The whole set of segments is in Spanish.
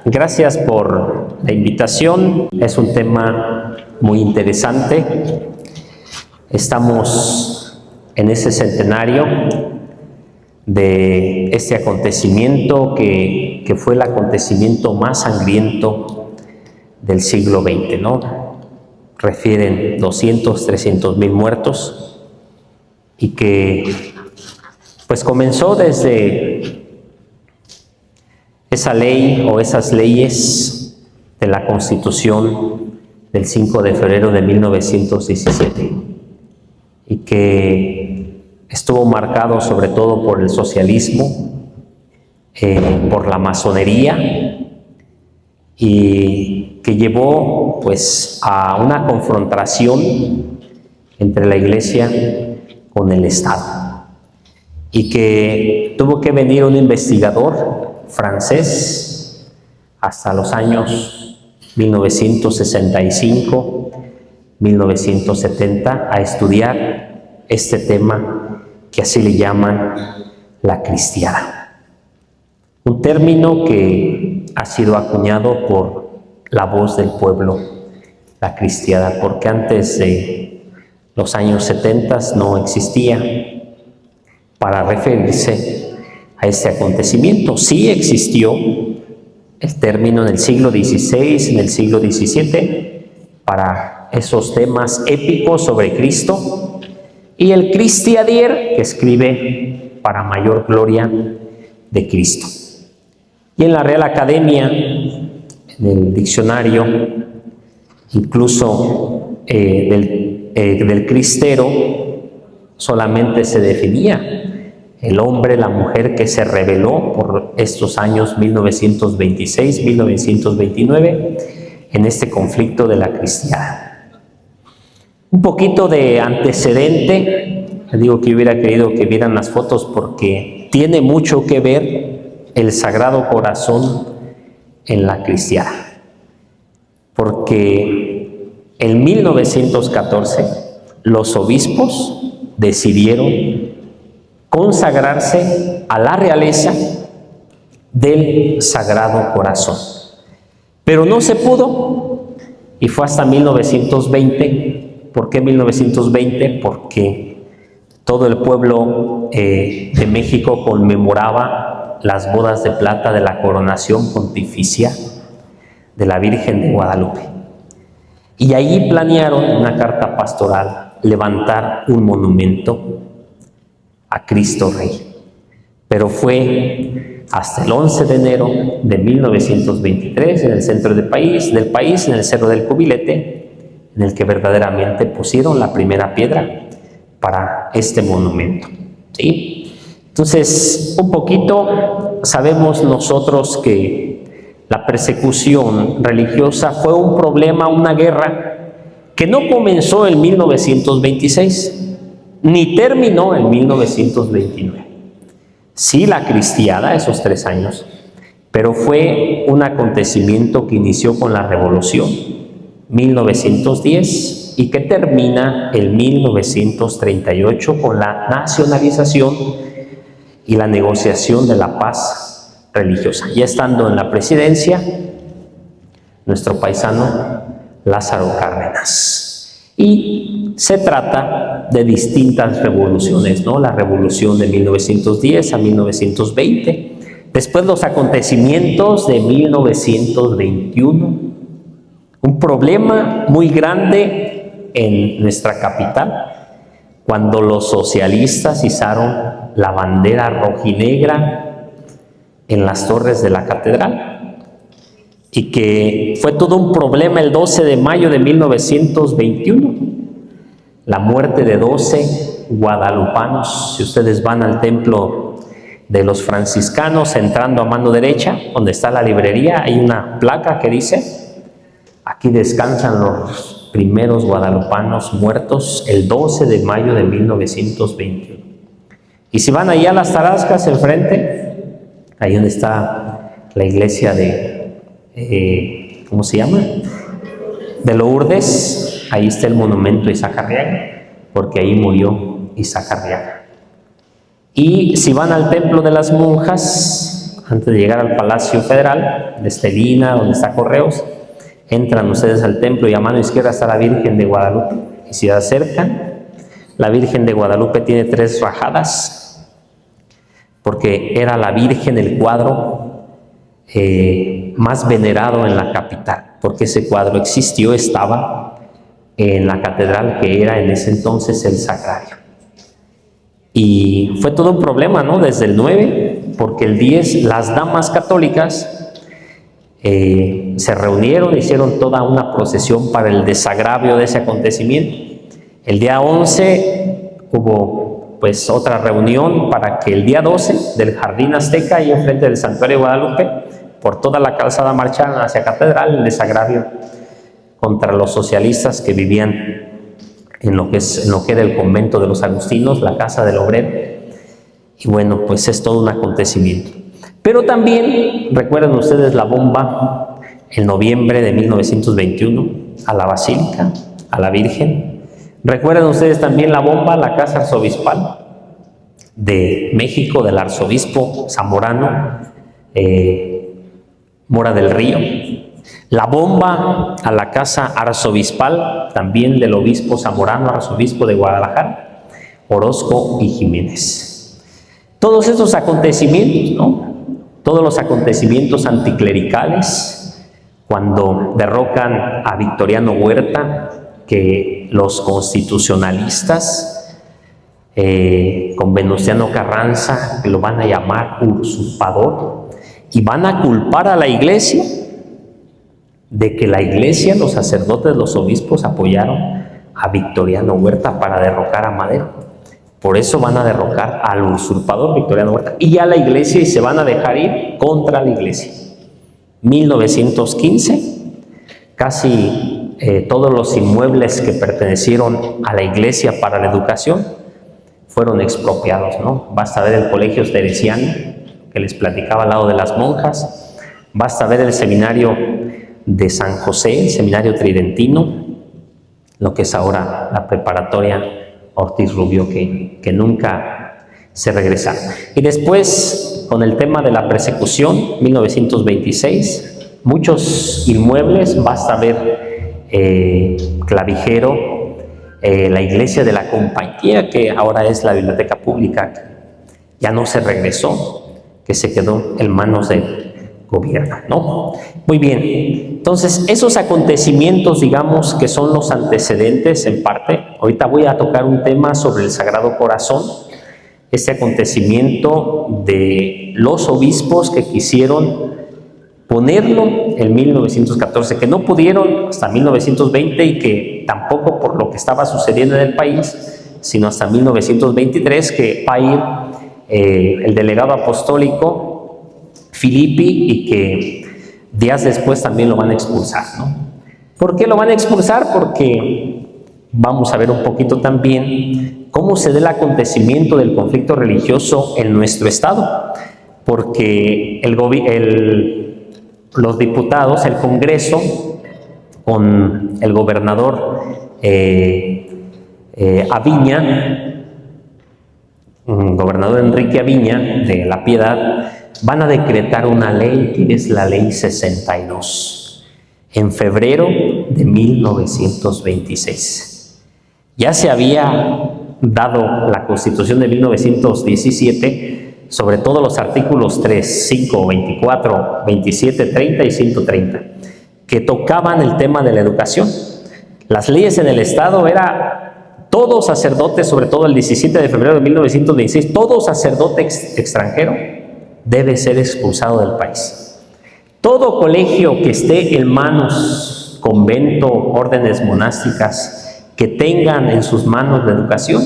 Gracias por la invitación. Es un tema muy interesante. Estamos en ese centenario de este acontecimiento que fue el acontecimiento más sangriento del siglo XX, ¿no? Refieren 200, 300 mil muertos y que pues comenzó desde esa ley o esas leyes de la Constitución del 5 de febrero de 1917 y que estuvo marcado sobre todo por el socialismo, por la masonería y que llevó pues a una confrontación entre la Iglesia con el Estado y que tuvo que venir un investigador francés hasta los años 1965, 1970 a estudiar este tema que así le llaman la cristiada. Un término que ha sido acuñado por la voz del pueblo, la cristiada, porque antes de los años 70 no existía para referirse a este acontecimiento. Sí existió el término en el siglo XVI, en el siglo XVII, para esos temas épicos sobre Cristo, y el Christiadier, que escribe para mayor gloria de Cristo. Y en la Real Academia, en el diccionario, incluso del cristero, solamente se definía el hombre, la mujer que se rebeló por estos años 1926, 1929, en este conflicto de la cristiada. Un poquito de antecedente, digo que hubiera querido que vieran las fotos porque tiene mucho que ver el Sagrado Corazón en la cristiada. Porque en 1914 los obispos decidieron consagrarse a la realeza del Sagrado Corazón. Pero no se pudo y fue hasta 1920. ¿Por qué 1920? Porque todo el pueblo de México conmemoraba las bodas de plata de la coronación pontificia de la Virgen de Guadalupe. Y allí planearon una carta pastoral, levantar un monumento a Cristo Rey. Pero fue hasta el 11 de enero de 1923 en el centro del país, en el Cerro del Cubilete, en el que verdaderamente pusieron la primera piedra para este monumento. ¿Sí? Entonces, un poquito sabemos nosotros que la persecución religiosa fue un problema, una guerra que no comenzó en 1926, ni terminó en 1929. Sí, la cristiada, esos 3 años, pero fue un acontecimiento que inició con la Revolución, 1910, y que termina en 1938 con la nacionalización y la negociación de la paz religiosa. Ya estando en la presidencia, nuestro paisano Lázaro Cárdenas. Y se trata de distintas revoluciones, ¿no? La revolución de 1910 a 1920, después los acontecimientos de 1921, un problema muy grande en nuestra capital, cuando los socialistas izaron la bandera rojinegra en las torres de la catedral, y que fue todo un problema el 12 de mayo de 1921, la muerte de 12 guadalupanos. Si ustedes van al templo de los franciscanos, entrando a mano derecha, donde está la librería, hay una placa que dice: aquí descansan los primeros guadalupanos muertos el 12 de mayo de 1921. Y si van allá a las Tarascas, enfrente, ahí donde está la iglesia de ¿cómo se llama? De Lourdes, ahí está el monumento a Isaac Arriaga, porque ahí murió Isaac Arriaga. Y si van al templo de las monjas, antes de llegar al Palacio Federal, de Estelina, donde está Correos, entran ustedes al templo y a mano izquierda está la Virgen de Guadalupe. Y si se acercan, la Virgen de Guadalupe tiene 3 rajadas, porque era la Virgen, el cuadro más venerado en la capital, porque ese cuadro existió, estaba en la catedral que era en ese entonces el Sagrario. Y fue todo un problema, ¿no? Desde el 9, porque el 10 las damas católicas se reunieron, hicieron toda una procesión para el desagravio de ese acontecimiento. El día 11 hubo pues otra reunión para que el día 12 del Jardín Azteca, ahí enfrente del Santuario de Guadalupe, por toda la calzada marcharan hacia Catedral, el desagravio contra los socialistas que vivían en lo que era el convento de los agustinos, la casa del obrero. Y bueno, pues es todo un acontecimiento. Pero también recuerdan ustedes la bomba en noviembre de 1921 a la Basílica, a la Virgen. Recuerdan ustedes también la bomba a la casa arzobispal de México, del arzobispo zamorano Mora del Río. La bomba a la casa arzobispal también del obispo zamorano, arzobispo de Guadalajara, Orozco y Jiménez. Todos estos acontecimientos, ¿no? Todos los acontecimientos anticlericales, cuando derrocan a Victoriano Huerta, que los constitucionalistas, con Venustiano Carranza, que lo van a llamar usurpador, y van a culpar a la iglesia de que la iglesia, los sacerdotes, los obispos apoyaron a Victoriano Huerta para derrocar a Madero. Por eso van a derrocar al usurpador Victoriano Huerta y a la iglesia, y se van a dejar ir contra la iglesia. 1915, casi todos los inmuebles que pertenecieron a la iglesia para la educación fueron expropiados, ¿no? Basta ver el colegio teresiano que les platicaba al lado de las monjas, basta ver el seminario de San José, el seminario tridentino, lo que es ahora la preparatoria Ortiz Rubio, que nunca se regresaron. Y después, con el tema de la persecución, 1926, muchos inmuebles, basta ver Clavijero, la iglesia de la Compañía, que ahora es la biblioteca pública, ya no se regresó, que se quedó en manos del gobierno, ¿no? Muy bien, entonces esos acontecimientos, digamos, que son los antecedentes en parte. Ahorita voy a tocar un tema sobre el Sagrado Corazón, este acontecimiento de los obispos que quisieron ponerlo en 1914, que no pudieron hasta 1920 y que tampoco por lo que estaba sucediendo en el país, sino hasta 1923, que va a ir el delegado apostólico Filippi, y que días después también lo van a expulsar, ¿no? ¿Por qué lo van a expulsar? Porque vamos a ver un poquito también cómo se da el acontecimiento del conflicto religioso en nuestro estado, porque los diputados, el Congreso, con el gobernador Aviña, gobernador Enrique Aviña de La Piedad, van a decretar una ley que es la Ley 62 en febrero de 1926. Ya se había dado la Constitución de 1917 sobre todo los artículos 3, 5, 24, 27, 30 y 130, que tocaban el tema de la educación. Las leyes en el Estado era todo sacerdote, sobre todo el 17 de febrero de 1926, todo sacerdote extranjero debe ser expulsado del país. Todo colegio que esté en manos, convento, órdenes monásticas, que tengan en sus manos la educación,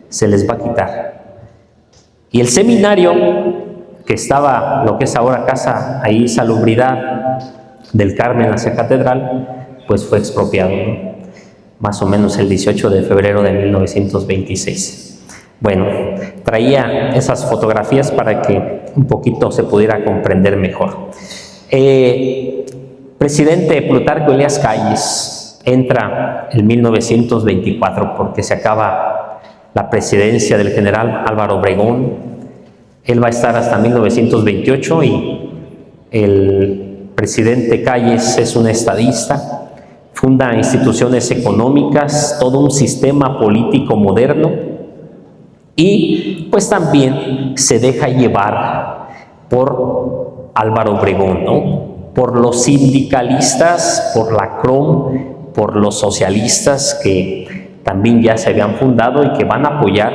se les va a quitar. Y el seminario, que estaba, lo que es ahora Casa ahí Salubridad del Carmen hacia Catedral, pues fue expropiado, ¿no? Más o menos el 18 de febrero de 1926. Bueno, traía esas fotografías para que un poquito se pudiera comprender mejor. Presidente Plutarco Elías Calles entra en 1924 porque se acaba la presidencia del general Álvaro Obregón. Él va a estar hasta 1928 y el presidente Calles es un estadista, funda instituciones económicas, todo un sistema político moderno y pues también se deja llevar por Álvaro Obregón, ¿no? Por los sindicalistas, por la CROM, por los socialistas que también ya se habían fundado y que van a apoyar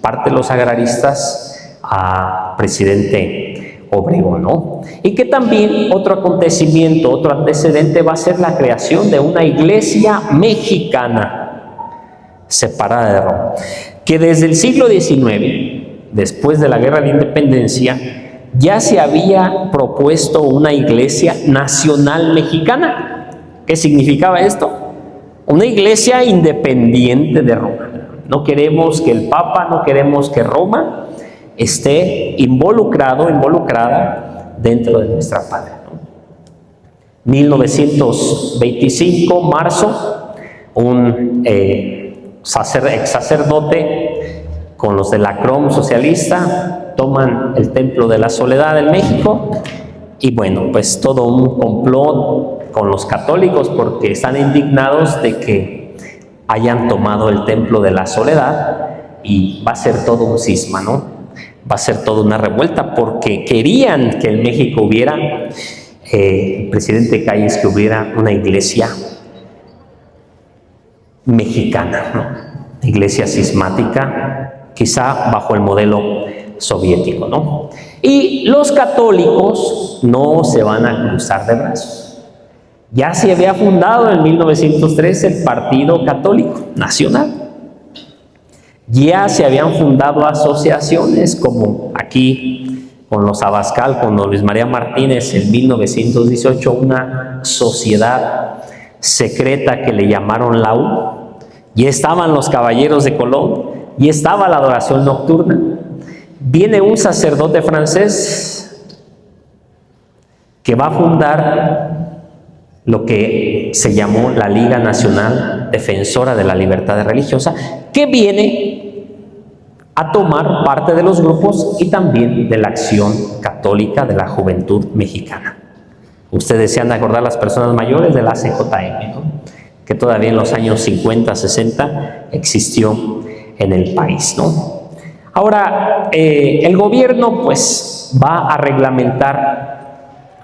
parte de los agraristas a presidente Obregón, ¿no? Y que también otro acontecimiento, otro antecedente va a ser la creación de una iglesia mexicana separada de Roma, que desde el siglo XIX, después de la Guerra de Independencia, ya se había propuesto una iglesia nacional mexicana. ¿Qué significaba esto? Una iglesia independiente de Roma. No queremos que el Papa, no queremos que Roma esté involucrada dentro de nuestra patria, ¿no? 1925, marzo, un ex sacerdote con los de la CROM socialista toman el Templo de la Soledad en México y bueno, pues todo un complot con los católicos porque están indignados de que hayan tomado el Templo de la Soledad y va a ser todo un cisma, ¿no? Va a ser toda una revuelta porque querían que en México hubiera, el presidente Calles, que hubiera una iglesia mexicana, ¿no? Iglesia cismática, quizá bajo el modelo soviético, ¿no? Y los católicos no se van a cruzar de brazos. Ya se había fundado en 1903 el Partido Católico Nacional. Ya se habían fundado asociaciones como aquí con los Abascal, con don Luis María Martínez en 1918, una sociedad secreta que le llamaron la U. Y estaban los caballeros de Colón, y estaba la adoración nocturna. Viene un sacerdote francés que va a fundar lo que se llamó la Liga Nacional Defensora de la Libertad Religiosa, que viene a tomar parte de los grupos y también de la acción católica de la juventud mexicana. Ustedes se han de acordar, las personas mayores, de la CJM, ¿no? Que todavía en los años 50, 60 existió en el país, ¿no? Ahora, el gobierno pues va a reglamentar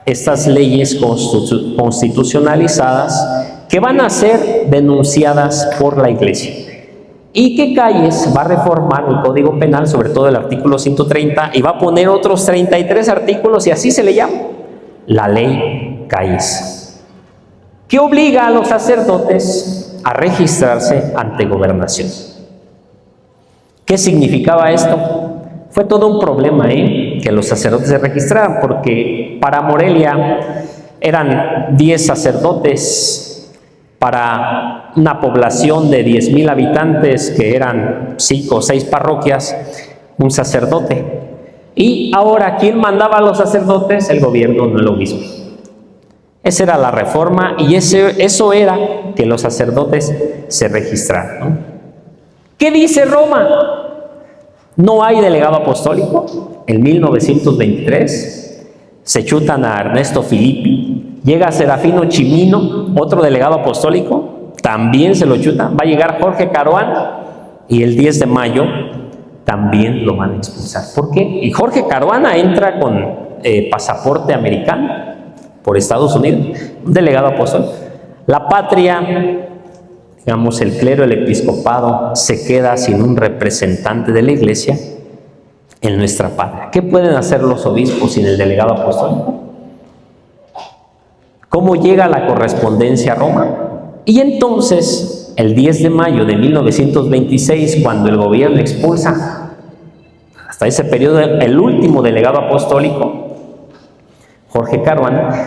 estas leyes constitucionalizadas que van a ser denunciadas por la Iglesia y que Calles va a reformar el Código Penal, sobre todo el artículo 130, y va a poner otros 33 artículos y así se le llama la Ley Calles, que obliga a los sacerdotes a registrarse ante gobernación. ¿Qué significaba esto? Fue todo un problema, que los sacerdotes se registraran, porque para Morelia eran 10 sacerdotes, para una población de 10,000 habitantes, que eran 5 o 6 parroquias, un sacerdote. Y ahora, ¿quién mandaba a los sacerdotes? El gobierno, no es lo mismo. Esa era la reforma y eso era que los sacerdotes se registraran, ¿no? ¿Qué dice Roma? No hay delegado apostólico. En 1923 se chutan a Ernesto Filippi, llega Serafino Chimino, otro delegado apostólico, también se lo chutan. Va a llegar Jorge Caruana y el 10 de mayo también lo van a expulsar. ¿Por qué? Y Jorge Caruana entra con pasaporte americano por Estados Unidos, un delegado apostólico. La patria, digamos, el clero, el episcopado, se queda sin un representante de la Iglesia en nuestra patria. ¿Qué pueden hacer los obispos sin el delegado apostólico? ¿Cómo llega la correspondencia a Roma? Y entonces, el 10 de mayo de 1926, cuando el gobierno expulsa, hasta ese periodo, el último delegado apostólico, Jorge Caruana,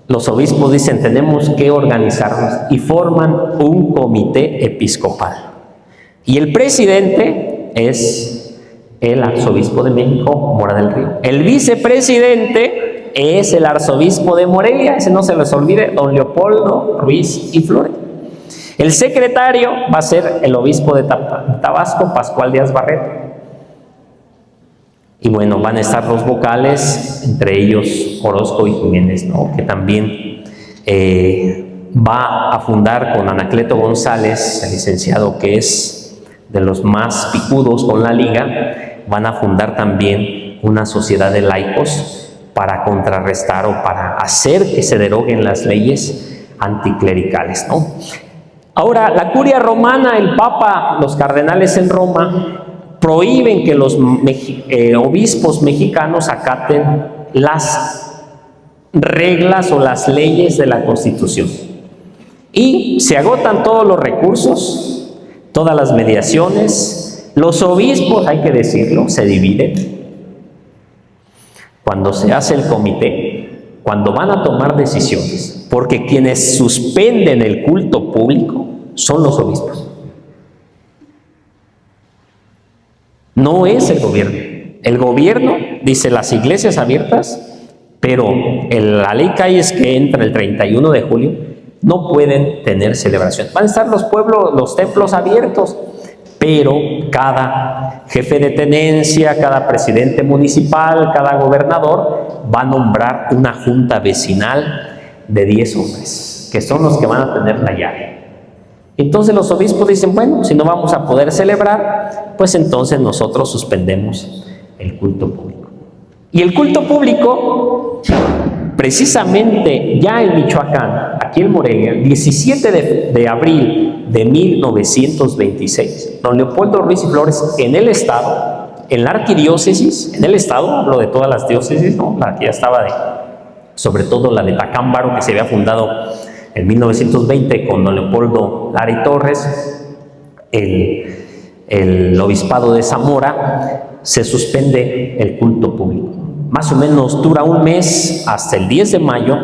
los obispos dicen: tenemos que organizarnos, y forman un comité episcopal. Y el presidente es el arzobispo de México, Mora del Río. El vicepresidente es el arzobispo de Morelia, ese no se les olvide, don Leopoldo Ruiz y Flores. El secretario va a ser el obispo de Tabasco, Pascual Díaz Barreto. Y bueno, van a estar los vocales, entre ellos Orozco y Jiménez, ¿no? Que también va a fundar con Anacleto González, el licenciado que es de los más picudos con la liga, van a fundar también una sociedad de laicos para contrarrestar o para hacer que se deroguen las leyes anticlericales, ¿no? Ahora, la curia romana, el Papa, los cardenales en Roma, prohíben que los obispos mexicanos acaten las reglas o las leyes de la Constitución. Y se agotan todos los recursos, todas las mediaciones. Los obispos, hay que decirlo, se dividen. Cuando se hace el comité, cuando van a tomar decisiones, porque quienes suspenden el culto público son los obispos. No es el gobierno. El gobierno dice las iglesias abiertas, pero la ley cae es que entra el 31 de julio, no pueden tener celebración. Van a estar los pueblos, los templos abiertos, pero cada jefe de tenencia, cada presidente municipal, cada gobernador va a nombrar una junta vecinal de 10 hombres, que son los que van a tener la llave. Entonces los obispos dicen, bueno, si no vamos a poder celebrar, pues entonces nosotros suspendemos el culto público. Y el culto público, precisamente ya en Michoacán, aquí en Morelia, el 17 de abril de 1926, don Leopoldo Ruiz y Flores, en el estado, en la arquidiócesis, en el estado, hablo de todas las diócesis, ¿no? La que ya estaba sobre todo la de Tacámbaro, que se había fundado en 1920 con don Leopoldo Lara y Torres, el obispado de Zamora, se suspende el culto público. Más o menos dura un mes hasta el 10 de mayo,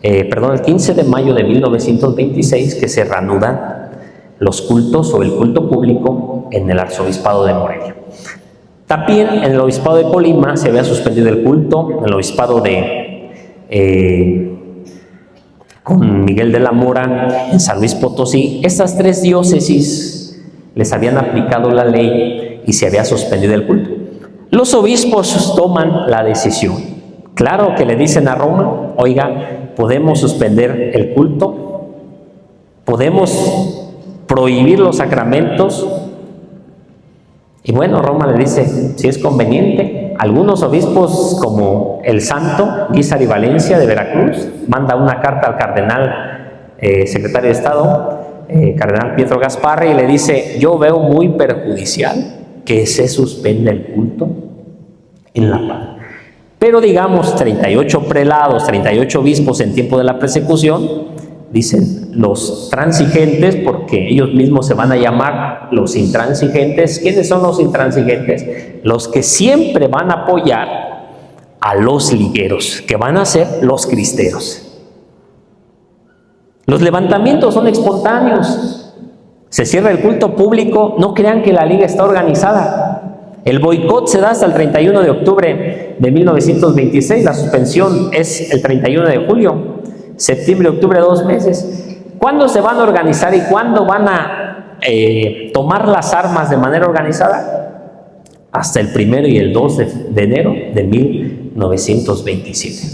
el 15 de mayo de 1926, que se reanudan los cultos o el culto público en el arzobispado de Morelia. También en el obispado de Colima se había suspendido el culto, en el obispado con Miguel de la Mora, en San Luis Potosí. Estas 3 diócesis les habían aplicado la ley y se había suspendido el culto. Los obispos toman la decisión. Claro que le dicen a Roma, oiga, podemos suspender el culto, podemos prohibir los sacramentos. Y bueno, Roma le dice, si es conveniente. Algunos obispos, como el santo Guízar y Valencia de Veracruz, manda una carta al cardenal secretario de Estado, cardenal Pietro Gasparri, y le dice, yo veo muy perjudicial que se suspenda el culto en La Paz. Pero digamos, 38 prelados, 38 obispos en tiempo de la persecución, dicen los transigentes, porque ellos mismos se van a llamar los intransigentes. ¿Quiénes son los intransigentes? Los que siempre van a apoyar a los ligueros, que van a ser los cristeros. Los levantamientos son espontáneos. Se cierra el culto público, no crean que la liga está organizada. El boicot se da hasta el 31 de octubre de 1926, la suspensión es el 31 de julio. Septiembre, octubre, 2 meses. ¿Cuándo se van a organizar y cuándo van a tomar las armas de manera organizada? Hasta el 1 y el 2 de enero de 1927.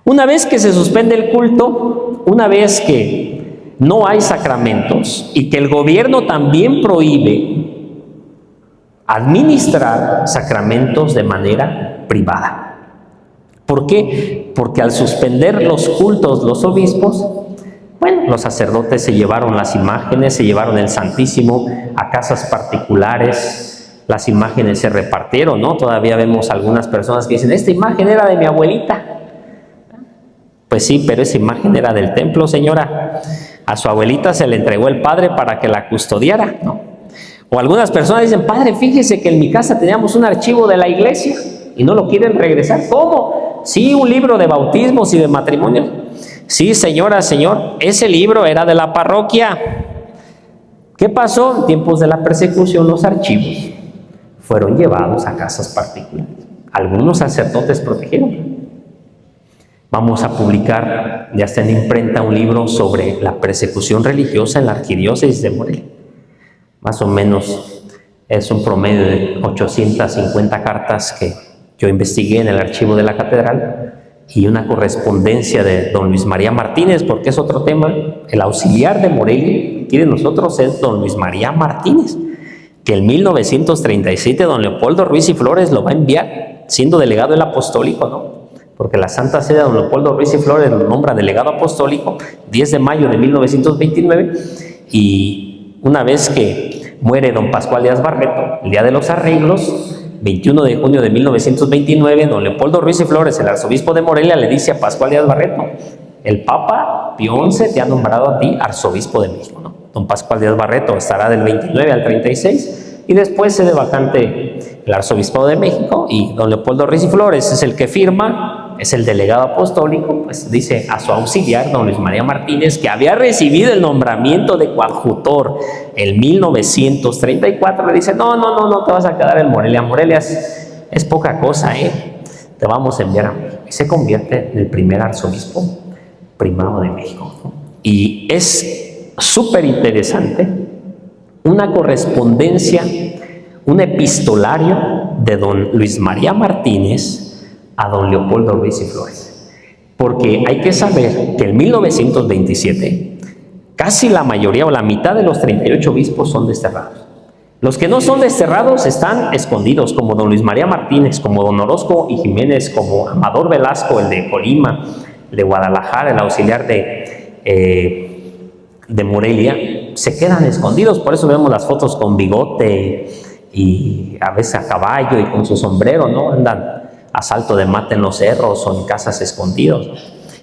Una vez que se suspende el culto, una vez que no hay sacramentos y que el gobierno también prohíbe administrar sacramentos de manera privada. ¿Por qué? Porque al suspender los cultos los obispos, bueno, los sacerdotes se llevaron las imágenes, se llevaron el Santísimo a casas particulares, las imágenes se repartieron, ¿no? Todavía vemos algunas personas que dicen, esta imagen era de mi abuelita. Pues sí, pero esa imagen era del templo, señora. A su abuelita se le entregó el padre para que la custodiara, ¿no? O algunas personas dicen, padre, fíjese que en mi casa teníamos un archivo de la iglesia y no lo quieren regresar. ¿Cómo? Sí, un libro de bautismos y de matrimonios. Sí, señora, señor, ese libro era de la parroquia. ¿Qué pasó? En tiempos de la persecución, los archivos fueron llevados a casas particulares. Algunos sacerdotes protegieron. Vamos a publicar, ya está en imprenta, un libro sobre la persecución religiosa en la arquidiócesis de Morelia. Más o menos Es un promedio de 850 cartas que yo investigué en el archivo de la catedral y una correspondencia de don Luis María Martínez, porque es otro tema. El auxiliar de Morelia, aquí de nosotros, es don Luis María Martínez, que en 1937 don Leopoldo Ruiz y Flores lo va a enviar, siendo delegado el apostólico, ¿no? Porque la Santa Sede, don Leopoldo Ruiz y Flores lo nombra delegado apostólico, 10 de mayo de 1929, y una vez que muere don Pascual Díaz Barreto, el día de los arreglos, 21 de junio de 1929, don Leopoldo Ruiz y Flores, el arzobispo de Morelia, le dice a Pascual Díaz Barreto: el Papa Pío XI te ha nombrado a ti arzobispo de México, ¿no? Don Pascual Díaz Barreto estará del 29 al 36 y después cede vacante el arzobispado de México y don Leopoldo Ruiz y Flores es el que firma, es el delegado apostólico, pues dice a su auxiliar, don Luis María Martínez, que había recibido el nombramiento de coadjutor en 1934, le dice: no te vas a quedar en Morelia. Morelia es poca cosa, te vamos a enviar a México. Y se convierte en el primer arzobispo primado de México, ¿no? Y es súper interesante una correspondencia, un epistolario de don Luis María Martínez a don Leopoldo Ruiz y Flores. Porque hay que saber que en 1927 casi la mayoría o la mitad de los 38 obispos son desterrados. Los que no son desterrados están escondidos, como don Luis María Martínez, como don Orozco y Jiménez, como Amador Velasco, el de Colima, el de Guadalajara, el auxiliar de Morelia, se quedan escondidos. Por eso vemos las fotos con bigote y a veces a caballo y con su sombrero, ¿no? Andan a salto de mate en los cerros o en casas escondidos.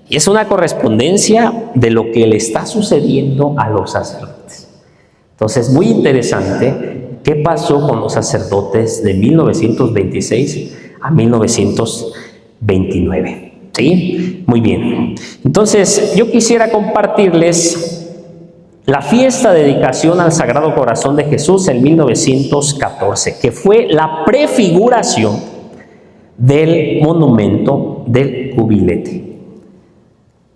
Y es una correspondencia de lo que le está sucediendo a los sacerdotes. Entonces, muy interesante qué pasó con los sacerdotes de 1926 a 1929. ¿Sí? Muy bien. Entonces, yo quisiera compartirles la fiesta de dedicación al Sagrado Corazón de Jesús en 1914, que fue la prefiguración del monumento del cubilete.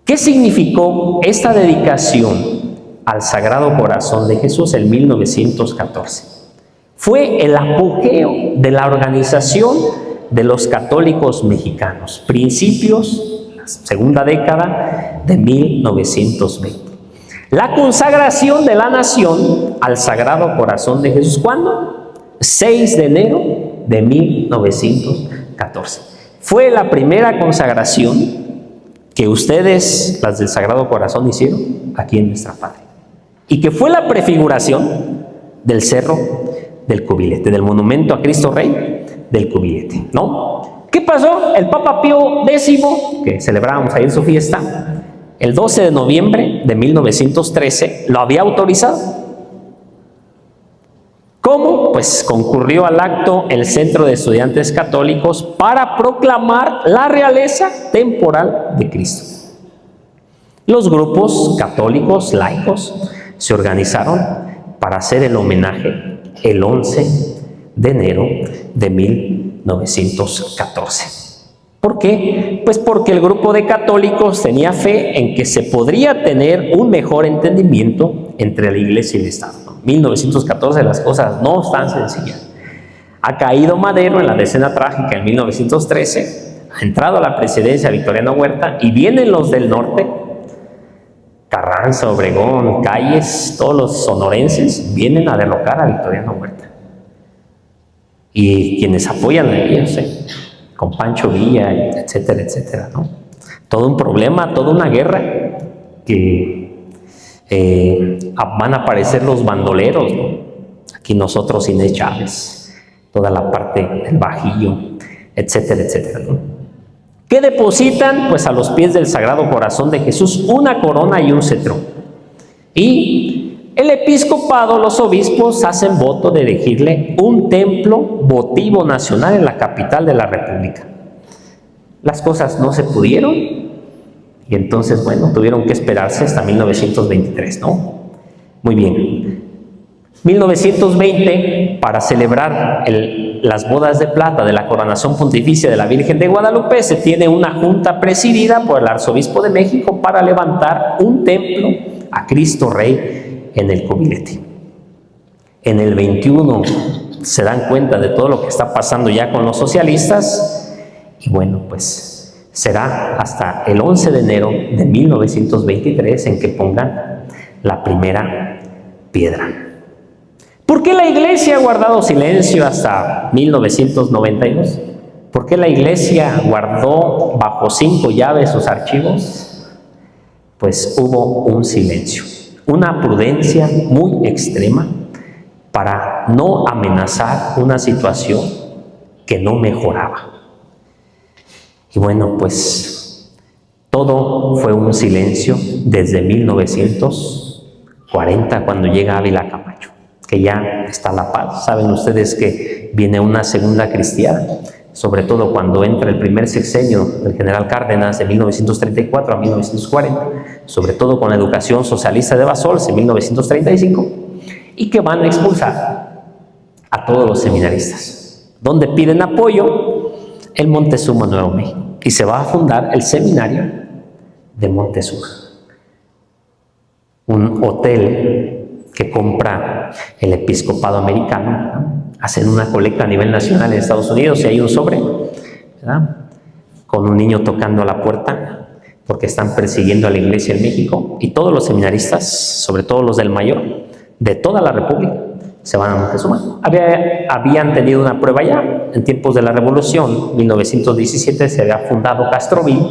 ¿Qué significó esta dedicación al Sagrado Corazón de Jesús en 1914? Fue el apogeo de la organización de los católicos mexicanos, principios, la segunda década de 1920. La consagración de la nación al Sagrado Corazón de Jesús, ¿cuándo? 6 de enero de 1914. Fue la primera consagración que ustedes, las del Sagrado Corazón, hicieron aquí en nuestra patria. Y que fue la prefiguración del Cerro del Cubilete, del monumento a Cristo Rey del Cubilete, ¿no? ¿Qué pasó? El Papa Pío X, que celebrábamos ahí en su fiesta, el 12 de noviembre de 1913, lo había autorizado. ¿Cómo? Pues concurrió al acto el Centro de Estudiantes Católicos para proclamar la realeza temporal de Cristo. Los grupos católicos laicos se organizaron para hacer el homenaje el 11 de enero de 1914. ¿Por qué? Pues porque el grupo de católicos tenía fe en que se podría tener un mejor entendimiento entre la Iglesia y el Estado. En 1914 las cosas no están sencillas. Ha caído Madero en la decena trágica en 1913, ha entrado a la presidencia Victoriano Huerta y vienen los del norte, Carranza, Obregón, Calles, todos los sonorenses vienen a derrocar a Victoriano Huerta. Y quienes apoyan a ellos, con Pancho Villa, etcétera, etcétera, ¿no? Todo un problema, toda una guerra que van a aparecer los bandoleros, ¿no? Aquí nosotros Inés Chávez, toda la parte del Bajío, etcétera, etcétera, ¿no? ¿Qué depositan? Pues a los pies del Sagrado Corazón de Jesús una corona y un cetro. Y el episcopado, los obispos, hacen voto de erigirle un templo votivo nacional en la capital de la República. Las cosas no se pudieron y entonces, bueno, tuvieron que esperarse hasta 1923, ¿no? Muy bien. 1920, para celebrar las bodas de plata de la coronación pontificia de la Virgen de Guadalupe, se tiene una junta presidida por el arzobispo de México para levantar un templo a Cristo Rey en el Cubilete. En el 21 se dan cuenta de todo lo que está pasando ya con los socialistas, y bueno, pues será hasta el 11 de enero de 1923 en que pongan la primera piedra. ¿Por qué la Iglesia ha guardado silencio hasta 1992? ¿Por qué la Iglesia guardó bajo 5 llaves sus archivos? Pues hubo un silencio, una prudencia muy extrema para no amenazar una situación que no mejoraba. Y bueno, pues todo fue un silencio desde 1940, cuando llega Ávila Camacho, que ya está la paz. Saben ustedes que viene una segunda cristiana, sobre todo cuando entra el primer sexenio del general Cárdenas de 1934 a 1940, sobre todo con la educación socialista de Bassols en 1935, y que van a expulsar a todos los seminaristas, donde piden apoyo el Montezuma Nuevo México, y se va a fundar el seminario de Montezuma, un hotel que compra el episcopado americano, ¿no? Hacen una colecta a nivel nacional en Estados Unidos y hay un sobre, ¿verdad?, con un niño tocando a la puerta porque están persiguiendo a la iglesia en México, y todos los seminaristas, sobre todo los del Mayor, de toda la República, se van a Montezuma. Habían tenido una prueba ya en tiempos de la Revolución. 1917 se había fundado Castroville,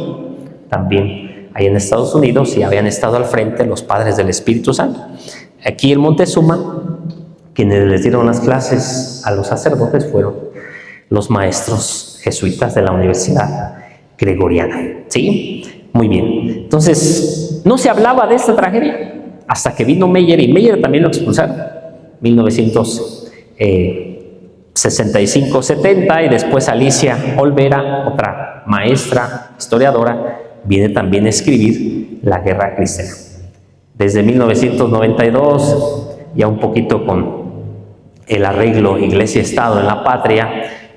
también ahí en Estados Unidos, y habían estado al frente los padres del Espíritu Santo. Aquí en Montezuma, quienes les dieron las clases a los sacerdotes fueron los maestros jesuitas de la Universidad Gregoriana. ¿Sí? Muy bien. Entonces, no se hablaba de esta tragedia hasta que vino Meyer, y Meyer también lo expulsaron. 1965-70, y después Alicia Olvera, otra maestra historiadora, viene también a escribir La Guerra Cristiana. Desde 1992, ya un poquito con el arreglo Iglesia-Estado en la patria,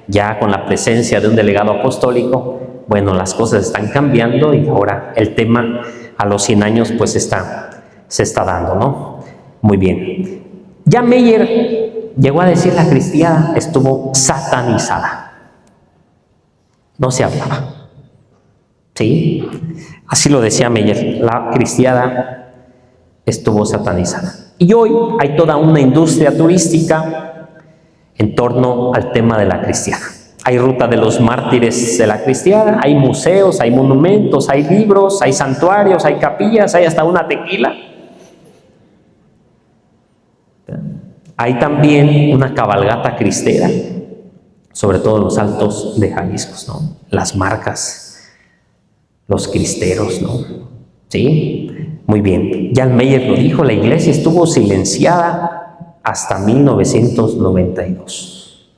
ya con la presencia de un delegado apostólico, bueno, las cosas están cambiando, y ahora el tema a los 100 años pues se está dando, ¿no? Muy bien. Ya Meyer llegó a decir: la cristiada estuvo satanizada. No se hablaba. ¿Sí? Así lo decía Meyer: la cristiada estuvo satanizada. Y hoy hay toda una industria turística en torno al tema de la cristiada. Hay ruta de los mártires de la cristiada, hay museos, hay monumentos, hay libros, hay santuarios, hay capillas, hay hasta una tequila. Hay también una cabalgata cristera, sobre todo en los altos de Jalisco, ¿no? Las marcas, los cristeros, ¿no? ¿Sí? Muy bien. Jan Meyer lo dijo: la iglesia estuvo silenciada hasta 1992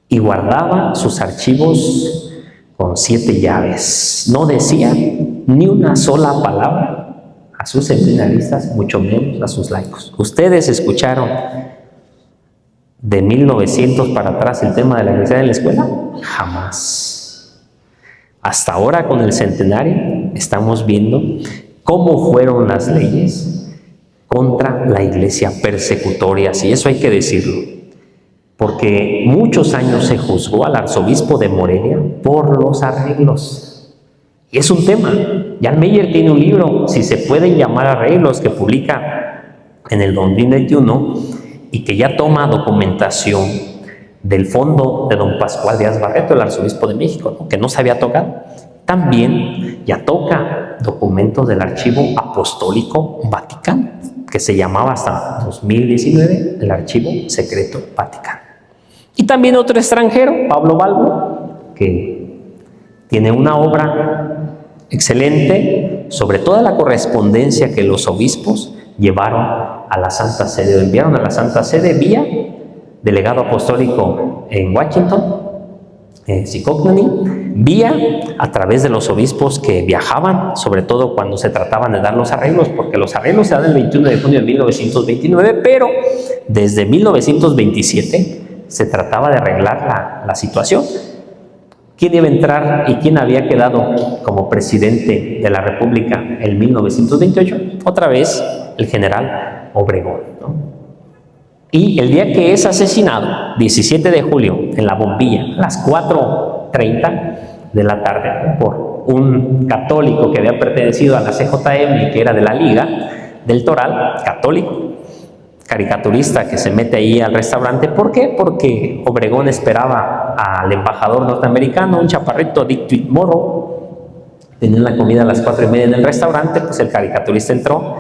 y guardaba sus archivos con 7 llaves. No decía ni una sola palabra a sus seminaristas, mucho menos a sus laicos. ¿Ustedes escucharon de 1900 para atrás el tema de la iglesia en la escuela? Jamás. Hasta ahora, con el centenario, estamos viendo cómo fueron las leyes contra la iglesia persecutorias, y eso hay que decirlo, porque muchos años se juzgó al arzobispo de Morelia por los arreglos. Y es un tema. Jan Meyer tiene un libro, Si se pueden llamar arreglos, que publica en el 2021, y que ya toma documentación del fondo de don Pascual Díaz Barreto, el arzobispo de México, ¿no?, que no se había tocado. También ya toca documentos del Archivo Apostólico Vaticano, que se llamaba hasta 2019 el Archivo Secreto Vaticano. Y también otro extranjero, Pablo Balbo, que tiene una obra excelente sobre toda la correspondencia que los obispos llevaron a la Santa Sede, o enviaron a la Santa Sede vía delegado apostólico en Washington, Cicognani, vía a través de los obispos que viajaban, sobre todo cuando se trataban de dar los arreglos, porque los arreglos se dan el 21 de junio de 1929, pero desde 1927 se trataba de arreglar la situación. ¿Quién iba a entrar y quién había quedado como presidente de la República en 1928? Otra vez el general Obregón, ¿no? Y el día que es asesinado, 17 de julio, en La Bombilla, a las 4:30 de la tarde, por un católico que había pertenecido a la CJM y que era de la Liga del Toral, católico, caricaturista que se mete ahí al restaurante. ¿Por qué? Porque Obregón esperaba al embajador norteamericano, un chaparrito, Dick Whitmore. Tenían la comida a las 4:30 en el restaurante, pues el caricaturista entró.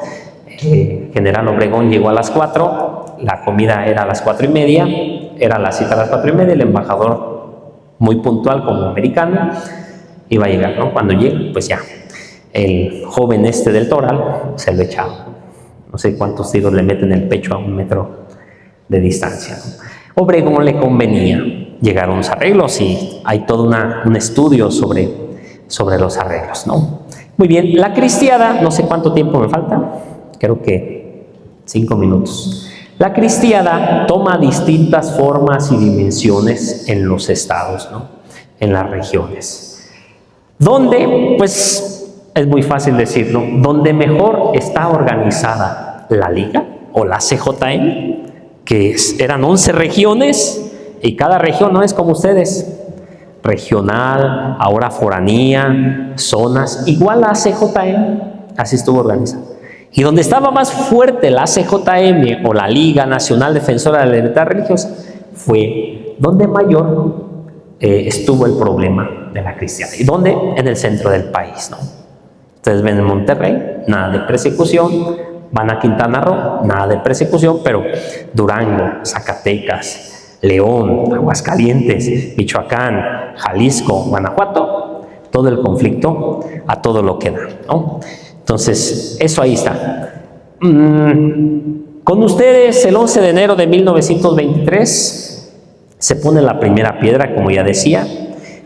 General Obregón llegó a las 4, la comida era a las 4:30, era la cita a las 4:30, el embajador, muy puntual como americano, iba a llegar, ¿no? Cuando llega, pues ya, el joven del Toral se lo echa, no sé cuántos tiros le meten en el pecho a 1 metro de distancia, ¿no? Obregón le convenía llegar a unos arreglos y hay todo un estudio sobre los arreglos, ¿no? Muy bien, la cristiada, no sé cuánto tiempo me falta, creo que 5 minutos. La cristiada toma distintas formas y dimensiones en los estados, ¿no? En las regiones. Donde, pues, es muy fácil decirlo, donde mejor está organizada la Liga o la CJM, que eran 11 regiones, y cada región no es como ustedes, regional, ahora foranía, zonas, igual la CJM, así estuvo organizada. Y donde estaba más fuerte la CJM o la Liga Nacional Defensora de la Libertad Religiosa fue donde mayor estuvo el problema de la cristiandad. ¿Y dónde? En el centro del país, ¿no? Ustedes ven en Monterrey, nada de persecución. Van a Quintana Roo, nada de persecución, pero Durango, Zacatecas, León, Aguascalientes, Michoacán, Jalisco, Guanajuato, todo el conflicto a todo lo que da, ¿no? Entonces, eso ahí está. Con ustedes, el 11 de enero de 1923, se pone la primera piedra, como ya decía,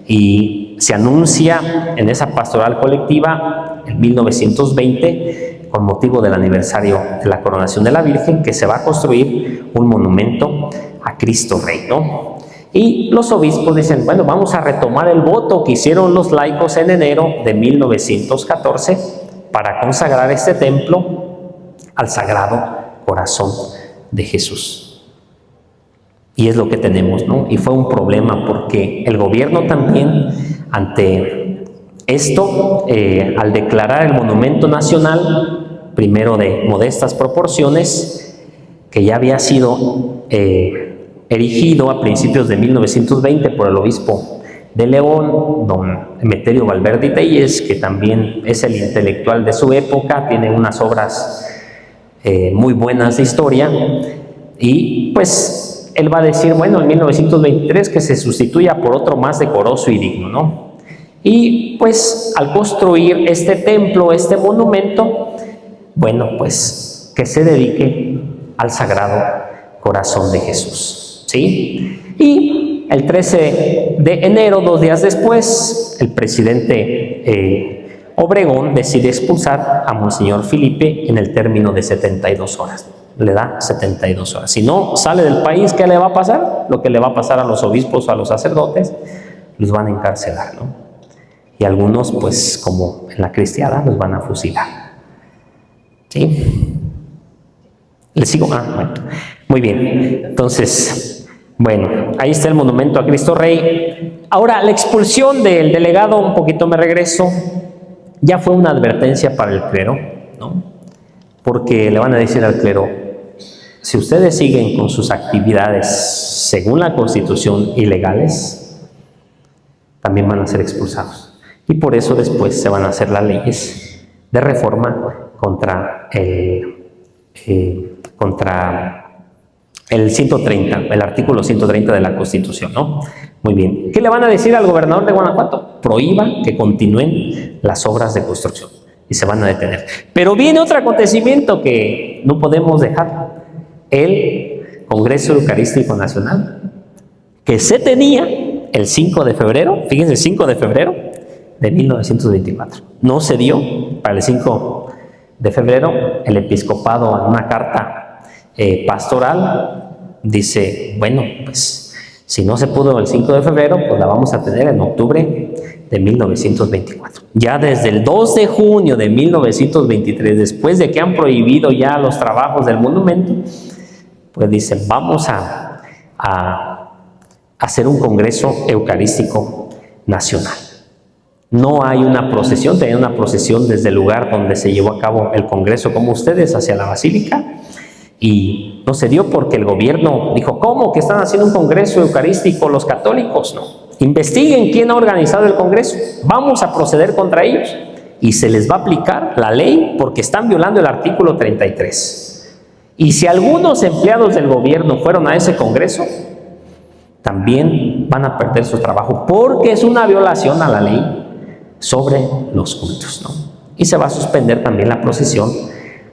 y se anuncia en esa pastoral colectiva, en 1920, con motivo del aniversario de la coronación de la Virgen, que se va a construir un monumento a Cristo Rey, ¿no? Y los obispos dicen, bueno, vamos a retomar el voto que hicieron los laicos en enero de 1914, para consagrar este templo al Sagrado Corazón de Jesús. Y es lo que tenemos, ¿no? Y fue un problema porque el gobierno también, ante esto, al declarar el monumento nacional, primero de modestas proporciones, que ya había sido erigido a principios de 1920 por el obispo de León, don Emeterio Valverde y Telles, que también es el intelectual de su época, tiene unas obras muy buenas de historia, y pues él va a decir, bueno, en 1923 que se sustituya por otro más decoroso y digno, ¿no? Y pues al construir este templo, este monumento, bueno, pues que se dedique al Sagrado Corazón de Jesús, ¿sí? Y el 13 de enero, 2 días después, el presidente Obregón decide expulsar a Monseñor Felipe en el término de 72 horas. Le da 72 horas. Si no sale del país, ¿qué le va a pasar? Lo que le va a pasar a los obispos o a los sacerdotes, los van a encarcelar, ¿no? Y algunos, pues, como en la cristiada, los van a fusilar. ¿Sí? ¿Les sigo? Bueno. Muy bien. Entonces, bueno, ahí está el monumento a Cristo Rey. Ahora, la expulsión del delegado, un poquito me regreso, ya fue una advertencia para el clero, ¿no? Porque le van a decir al clero, si ustedes siguen con sus actividades según la Constitución ilegales, también van a ser expulsados. Y por eso después se van a hacer las leyes de reforma contra el 130, el artículo 130 de la Constitución, ¿no? Muy bien. ¿Qué le van a decir al gobernador de Guanajuato? Prohíba que continúen las obras de construcción y se van a detener. Pero viene otro acontecimiento que no podemos dejar. El Congreso Eucarístico Nacional, que se tenía el 5 de febrero, fíjense, el 5 de febrero de 1924. No se dio para el 5 de febrero. El episcopado, en una carta pastoral, dice, bueno, pues si no se pudo el 5 de febrero, pues la vamos a tener en octubre de 1924. Ya desde el 2 de junio de 1923, después de que han prohibido ya los trabajos del monumento, pues dicen, vamos a hacer un congreso eucarístico nacional. No hay una procesión, tenía una procesión desde el lugar donde se llevó a cabo el congreso, como ustedes, hacia la basílica, y no se dio porque el gobierno dijo, ¿cómo que están haciendo un congreso eucarístico los católicos? No, investiguen quién ha organizado el congreso, vamos a proceder contra ellos y se les va a aplicar la ley porque están violando el artículo 33. Y si algunos empleados del gobierno fueron a ese congreso, también van a perder su trabajo porque es una violación a la ley sobre los cultos, ¿no? Y se va a suspender también la procesión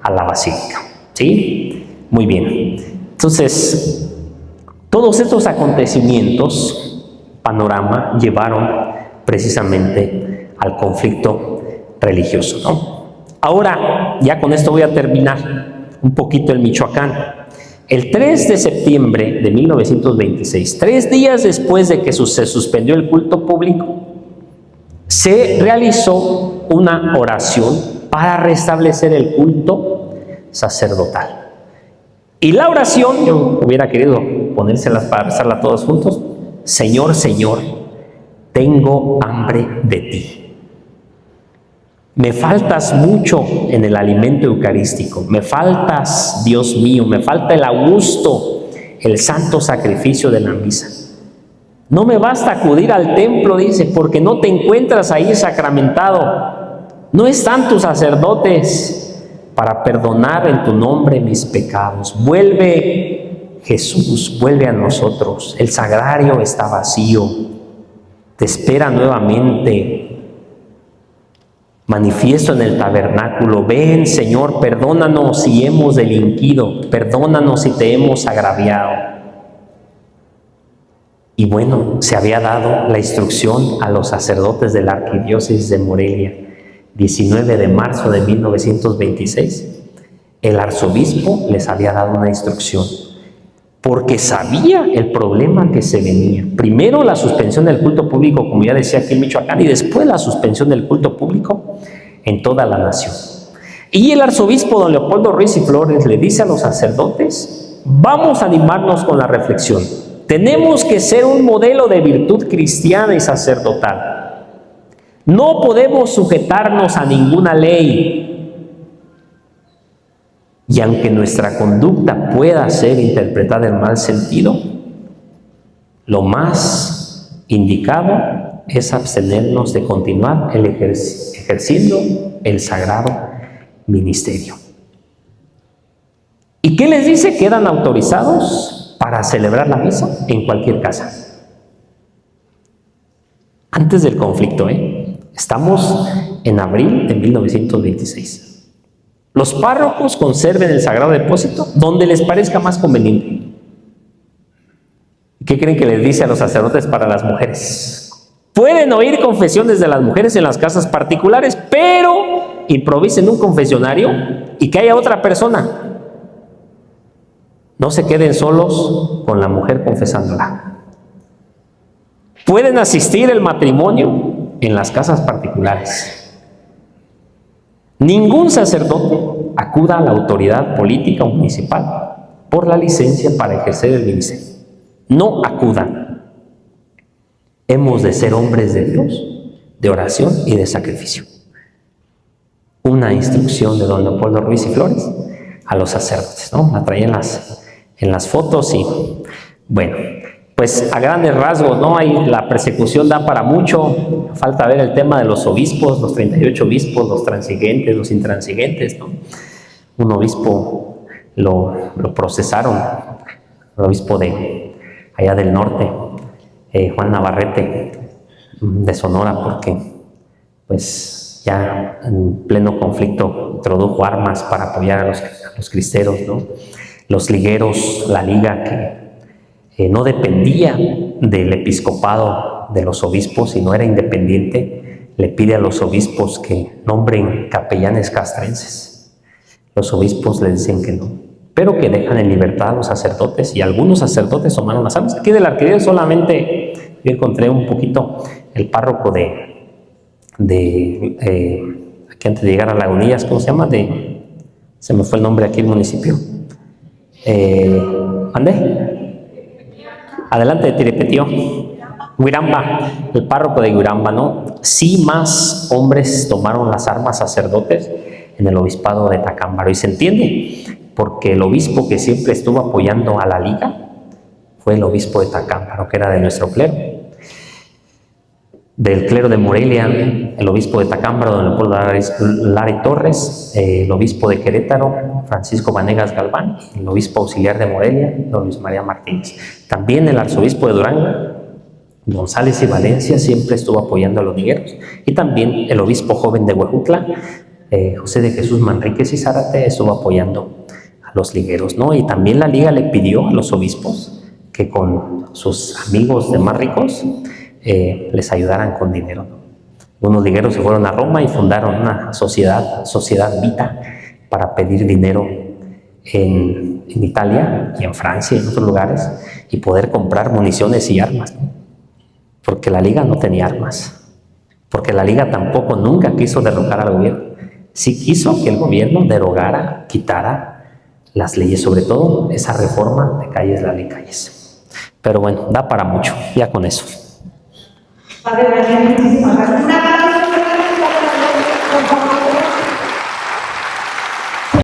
a la basílica, ¿sí? Muy bien. Entonces, todos estos acontecimientos, panorama, llevaron precisamente al conflicto religioso, ¿no? Ahora, ya con esto voy a terminar un poquito el Michoacán. El 3 de septiembre de 1926, 3 días después de que se suspendió el culto público, se realizó una oración para restablecer el culto sacerdotal. Y la oración, yo hubiera querido ponérselas para rezarla todos juntos. Señor, Señor, tengo hambre de ti. Me faltas mucho en el alimento eucarístico. Me faltas, Dios mío, me falta el augusto, el santo sacrificio de la misa. No me basta acudir al templo, dice, porque no te encuentras ahí sacramentado. No están tus sacerdotes para perdonar en tu nombre mis pecados. Vuelve, Jesús, vuelve a nosotros. El sagrario está vacío. Te espera nuevamente. Manifiesto en el tabernáculo. Ven, Señor, perdónanos si hemos delinquido. Perdónanos si te hemos agraviado. Y bueno, se había dado la instrucción a los sacerdotes de la arquidiócesis de Morelia. 19 de marzo de 1926, el arzobispo les había dado una instrucción, porque sabía el problema que se venía. Primero la suspensión del culto público, como ya decía aquí en Michoacán, y después la suspensión del culto público en toda la nación. Y el arzobispo don Leopoldo Ruiz y Flores le dice a los sacerdotes, vamos a animarnos con la reflexión. Tenemos que ser un modelo de virtud cristiana y sacerdotal. No podemos sujetarnos a ninguna ley. Y aunque nuestra conducta pueda ser interpretada en mal sentido, lo más indicado es abstenernos de continuar ejerciendo el sagrado ministerio. ¿Y qué les dice? Quedan autorizados para celebrar la misa en cualquier casa. Antes del conflicto, estamos en abril de 1926. Los párrocos conserven el sagrado depósito donde les parezca más conveniente. ¿Qué creen que les dice a los sacerdotes para las mujeres? Pueden oír confesiones de las mujeres en las casas particulares, pero improvisen un confesionario y que haya otra persona. No se queden solos con la mujer confesándola. Pueden asistir al matrimonio en las casas particulares. Ningún sacerdote acuda a la autoridad política o municipal por la licencia para ejercer el ministerio. No acudan. Hemos de ser hombres de Dios, de oración y de sacrificio. Una instrucción de don Leopoldo Ruiz y Flores a los sacerdotes, ¿no? La traía en las fotos y, bueno, pues a grandes rasgos, ¿no? Ahí la persecución da para mucho. Falta ver el tema de los obispos, los 38 obispos, los transigentes, los intransigentes, ¿no? Un obispo lo procesaron, el obispo de allá del norte, Juan Navarrete, de Sonora, porque pues ya en pleno conflicto introdujo armas para apoyar a los cristeros, ¿no? Los ligueros, la liga que no dependía del episcopado de los obispos, sino era independiente, le pide a los obispos que nombren capellanes castrenses. Los obispos le dicen que no, pero que dejan en libertad a los sacerdotes, y algunos sacerdotes tomaron las armas. Aquí de la arquidiócesis solamente yo encontré un poquito el párroco aquí antes de llegar a Lagunillas, ¿cómo se llama? Se me fue el nombre aquí el municipio. ¿Ande? Adelante de Tiripetío. Guiramba, el párroco de Guiramba, ¿no? Sí, más hombres tomaron las armas, sacerdotes, en el obispado de Tacámbaro. Y se entiende, porque el obispo que siempre estuvo apoyando a la Liga fue el obispo de Tacámbaro, que era de nuestro clero. Del clero de Morelia, el obispo de Tacámbaro, don Leopoldo Lara Torres, el obispo de Querétaro, Francisco Vanegas Galván, el obispo auxiliar de Morelia, don Luis María Martínez. También el arzobispo de Durango, González y Valencia, siempre estuvo apoyando a los ligueros. Y también el obispo joven de Huejutla, José de Jesús Manríquez y Zárate, estuvo apoyando a los ligueros, ¿no? Y también la Liga le pidió a los obispos que con sus amigos de más ricos les ayudaran con dinero, ¿no? Unos ligueros se fueron a Roma y fundaron una sociedad Vita, para pedir dinero en Italia y en Francia y en otros lugares y poder comprar municiones y armas, ¿no? Porque la Liga no tenía armas, porque la Liga tampoco nunca quiso derrocar al gobierno. Sí quiso que el gobierno derogara, quitara las leyes, sobre todo esa reforma de calles, la ley calles. Pero bueno, da para mucho, ya con eso. Padre Daniel, muchísimas gracias.